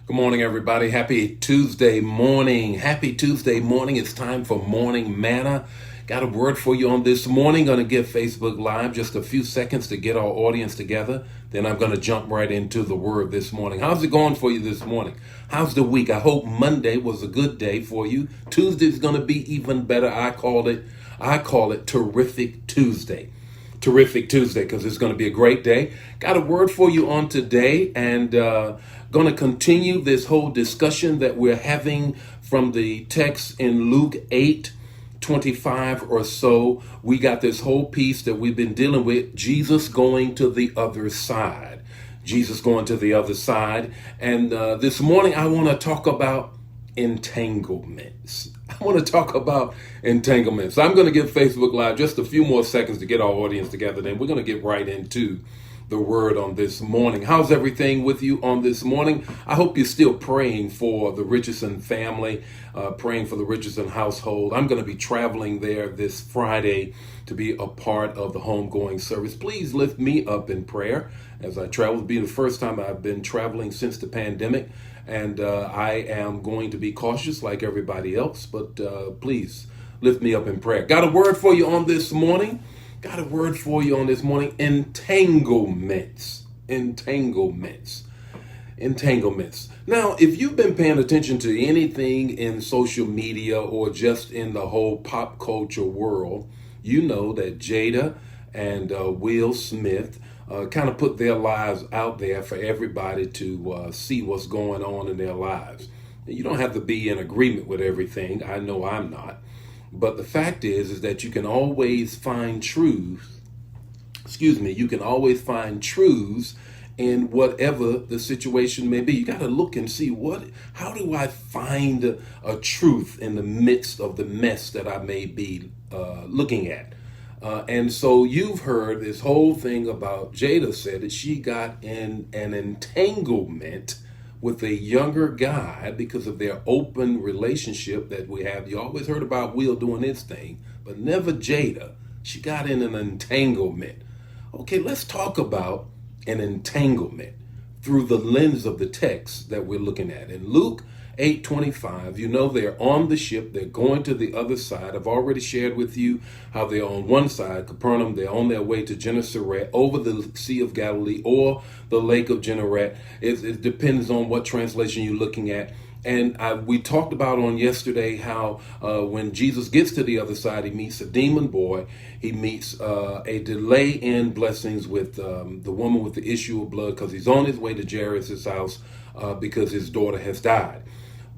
Good morning, everybody. Happy Tuesday morning. Happy Tuesday morning. It's time for Morning Manna. Got a word for you on this morning. Going to give Facebook Live just a few seconds to get our audience together. Then I'm going to jump right into the word this morning. How's it going for you this morning? How's the week? I hope Monday was a good day for you. Tuesday's going to be even better. I call it Terrific Tuesday. Terrific Tuesday, because it's going to be a great day. Got a word for you on today, and going to continue this whole discussion that we're having from the text in Luke 8:25 or so. We got this whole piece that we've been dealing with, Jesus going to the other side. Jesus going to the other side. And this morning I want to talk about entanglements. I want to talk about entanglements. I'm going to give Facebook Live just a few more seconds to get our audience together. Then we're going to get right into the word on this morning. How's everything with you on this morning? I hope you're still praying for the Richardson family, praying for the Richardson household. I'm going to be traveling there this Friday to be a part of the homegoing service. Please lift me up in prayer as I travel. It'll be the first time I've been traveling since the pandemic. And I am going to be cautious like everybody else, but please lift me up in prayer. Got a word for you on this morning. Entanglements. Now, if you've been paying attention to anything in social media or just in the whole pop culture world, you know that Jada and Will Smith kind of put their lives out there for everybody to see what's going on in their lives. You don't have to be in agreement with everything. I know I'm not. But the fact is that you can always find truth. You can always find truths in whatever the situation may be. You got to look and see how do I find a truth in the midst of the mess that I may be looking at. And so you've heard this whole thing about Jada said that she got in an entanglement with a younger guy because of their open relationship that we have. You always heard about Will doing his thing, but never Jada. She got in an entanglement. Okay, let's talk about an entanglement through the lens of the text that we're looking at. In Luke 8:25, you know they're on the ship, they're going to the other side. I've already shared with you how they're on one side, Capernaum, they're on their way to Gennesaret, over the Sea of Galilee or the Lake of Gennesaret. It depends on what translation you're looking at. And we talked about on yesterday how when Jesus gets to the other side, he meets a demon boy. He meets a delay in blessings with the woman with the issue of blood because he's on his way to Jairus' house because his daughter has died.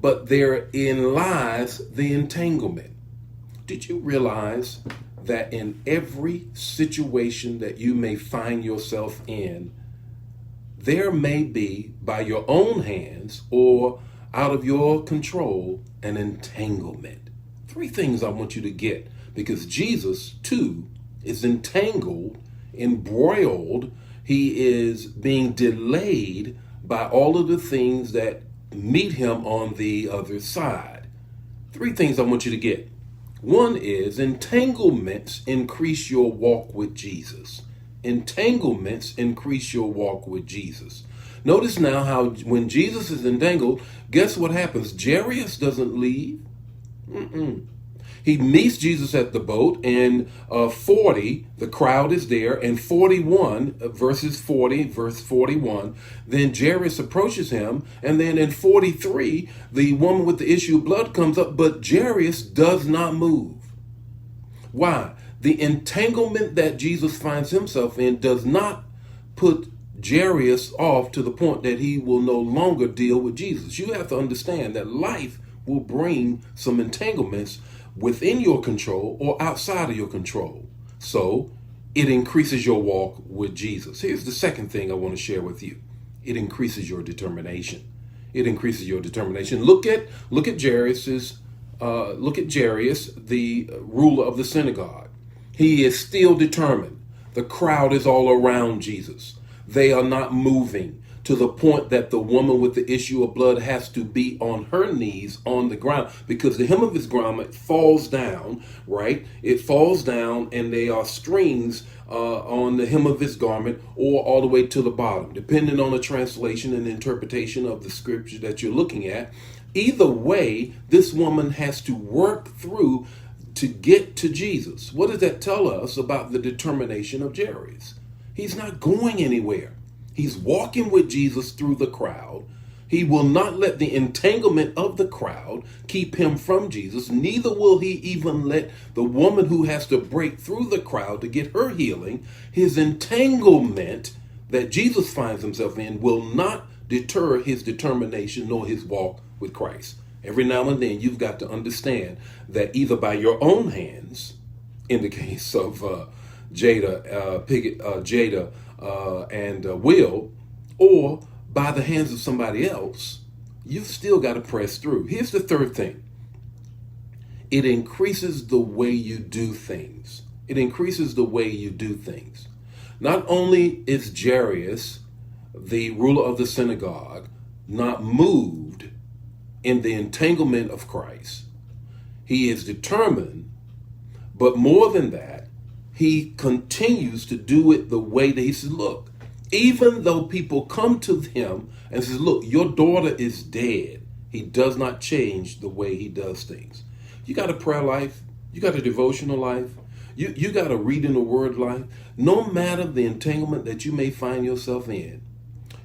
But therein lies the entanglement. Did you realize that in every situation that you may find yourself in, there may be, by your own hands or out of your control, an entanglement? Three things I want you to get, because Jesus, too, is entangled, embroiled. He is being delayed by all of the things that meet him on the other side. Three things I want you to get. One is entanglements increase your walk with Jesus. Entanglements increase your walk with Jesus. Notice now how when Jesus is entangled, guess what happens? Jairus doesn't leave. He meets Jesus at the boat in 40, the crowd is there, and 41, verse 41, then Jairus approaches him, and then in 43, the woman with the issue of blood comes up, but Jairus does not move. Why? The entanglement that Jesus finds himself in does not put Jairus off to the point that he will no longer deal with Jesus. You have to understand that life will bring some entanglements within your control or outside of your control. So it increases your walk with Jesus. Here's the second thing I want to share with you. It increases your determination. It increases your determination. Look at Jairus, the ruler of the synagogue. He is still determined. The crowd is all around Jesus. They are not moving. to the point that the woman with the issue of blood has to be on her knees on the ground, because the hem of his garment falls down, right? It falls down, and there are strings on the hem of his garment, or all the way to the bottom, depending on the translation and interpretation of the scripture that you're looking at. Either way, this woman has to work through to get to Jesus. What does that tell us about the determination of Jairus? He's not going anywhere. He's walking with Jesus through the crowd. He will not let the entanglement of the crowd keep him from Jesus. Neither will he even let the woman who has to break through the crowd to get her healing. His entanglement that Jesus finds himself in will not deter his determination nor his walk with Christ. Every now and then you've got to understand that either by your own hands, in the case of Jada and Will, or by the hands of somebody else, you've still got to press through. Here's the third thing. It increases the way you do things. It increases the way you do things. Not only is Jairus, the ruler of the synagogue, not moved in the entanglement of Christ, he is determined, but more than that, he continues to do it the way that he says, look, even though people come to him and says, look, your daughter is dead, he does not change the way he does things. You got a prayer life, you got a devotional life, you got a reading the word life. No matter the entanglement that you may find yourself in,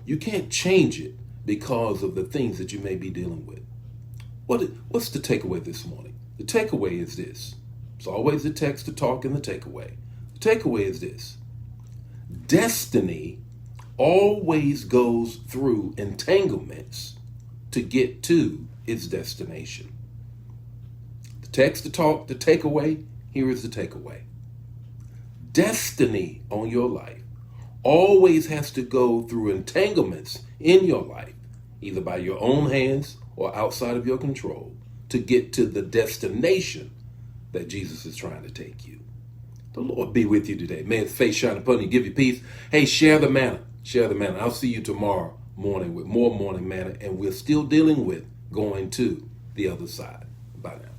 you can't change it because of the things that you may be dealing with. What's the takeaway this morning? The takeaway is this. It's always the text, the talk, and the takeaway. The takeaway is this. Destiny always goes through entanglements to get to its destination. The text, the talk, the takeaway, here is the takeaway. Destiny on your life always has to go through entanglements in your life, either by your own hands or outside of your control, to get to the destination that Jesus is trying to take you. The Lord be with you today. May his face shine upon you, give you peace. Hey, share the manna. Share the manna. I'll see you tomorrow morning with more morning manna, and we're still dealing with going to the other side. Bye now.